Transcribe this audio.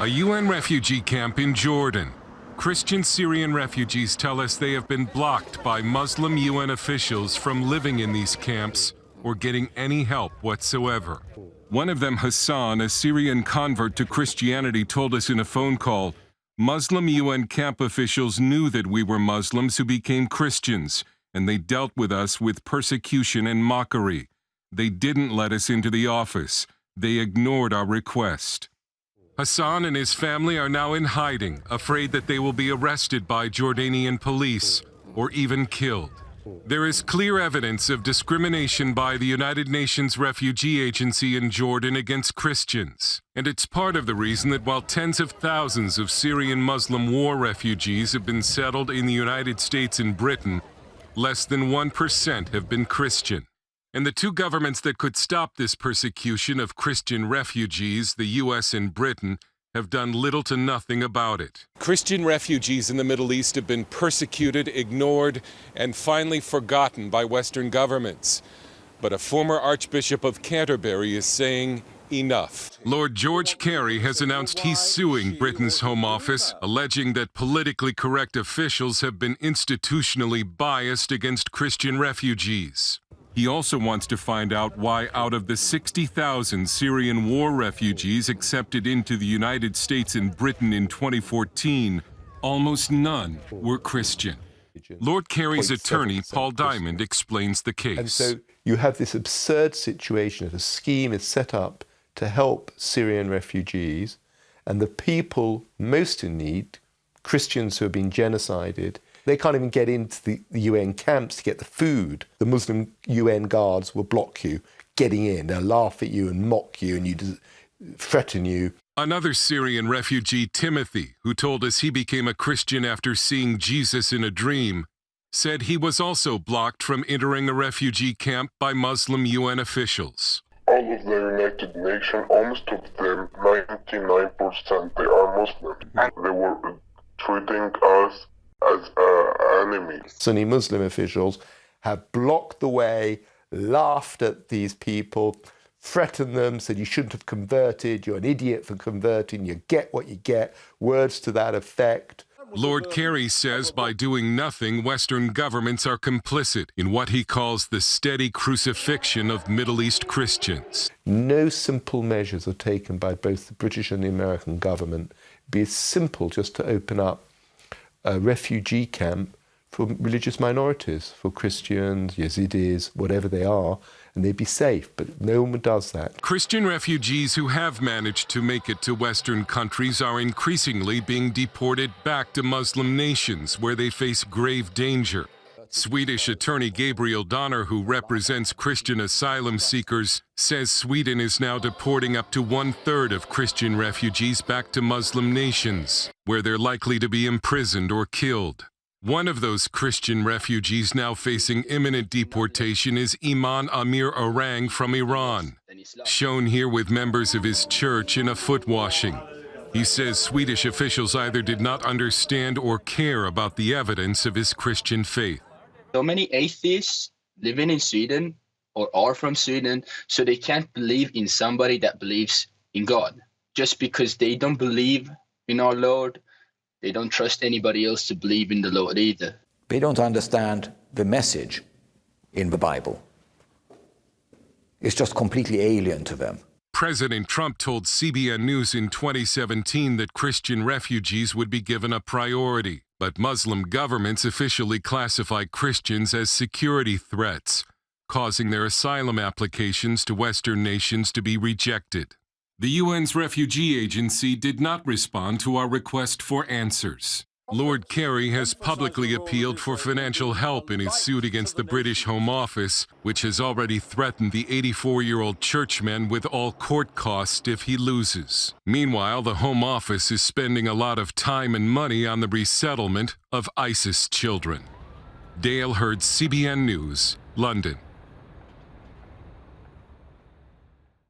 A UN refugee camp in Jordan. Christian Syrian refugees tell us they have been blocked by Muslim UN officials from living in these camps or getting any help whatsoever. One of them, Hassan, a Syrian convert to Christianity, told us in a phone call, Muslim UN camp officials knew that we were Muslims who became Christians, and they dealt with us with persecution and mockery. They didn't let us into the office. They ignored our request. Hassan and his family are now in hiding, afraid that they will be arrested by Jordanian police or even killed. There is clear evidence of discrimination by the United Nations Refugee Agency in Jordan against Christians. And it's part of the reason that while tens of thousands of Syrian Muslim war refugees have been settled in the United States and Britain, less than 1% have been Christian. And the two governments that could stop this persecution of Christian refugees, the U.S. and Britain, have done little to nothing about it. Christian refugees in the Middle East have been persecuted, ignored, and finally forgotten by Western governments. But a former Archbishop of Canterbury is saying enough. Lord George Carey has announced he's suing Britain's Home Office, alleging that politically correct officials have been institutionally biased against Christian refugees. He also wants to find out why out of the 60,000 Syrian war refugees accepted into the United States and Britain in 2014, almost none were Christian. Lord Carey's attorney, Paul Diamond, explains the case. And so you have this absurd situation that a scheme is set up to help Syrian refugees, and the people most in need, Christians who have been genocided, they can't even get into the UN camps to get the food. The Muslim UN guards will block you getting in. They'll laugh at you and mock you and threaten you. Another Syrian refugee, Timothy, who told us he became a Christian after seeing Jesus in a dream, said he was also blocked from entering a refugee camp by Muslim UN officials. All of the United Nations, almost of them, 99%, they are Muslim. And they were treating us as enemies. Sunni Muslim officials have blocked the way, laughed at these people, threatened them, said you shouldn't have converted, you're an idiot for converting, you get what you get, words to that effect. Lord Carey says by doing nothing, Western governments are complicit in what he calls the steady crucifixion of Middle East Christians. No simple measures are taken by both the British and the American government. It'd be as simple just to open up a refugee camp for religious minorities, for Christians, Yazidis, whatever they are, and they'd be safe, but no one does that. Christian refugees who have managed to make it to Western countries are increasingly being deported back to Muslim nations where they face grave danger. Swedish attorney Gabriel Donner, who represents Christian asylum seekers, says Sweden is now deporting up to 1/3 of Christian refugees back to Muslim nations, where they're likely to be imprisoned or killed. One of those Christian refugees now facing imminent deportation is Iman Amir Arang from Iran, shown here with members of his church in a foot washing. He says Swedish officials either did not understand or care about the evidence of his Christian faith. So many atheists living in Sweden or are from Sweden, so they can't believe in somebody that believes in God. Just because they don't believe in our Lord, they don't trust anybody else to believe in the Lord either. They don't understand the message in the Bible. It's just completely alien to them. President Trump told CBN News in 2017 that Christian refugees would be given a priority, but Muslim governments officially classify Christians as security threats, causing their asylum applications to Western nations to be rejected. The UN's Refugee Agency did not respond to our request for answers. Lord Carey has publicly appealed for financial help in his suit against the British Home Office, which has already threatened the 84-year-old churchman with all court costs if he loses. Meanwhile, the Home Office is spending a lot of time and money on the resettlement of ISIS children. Dale Hurd, CBN News, London.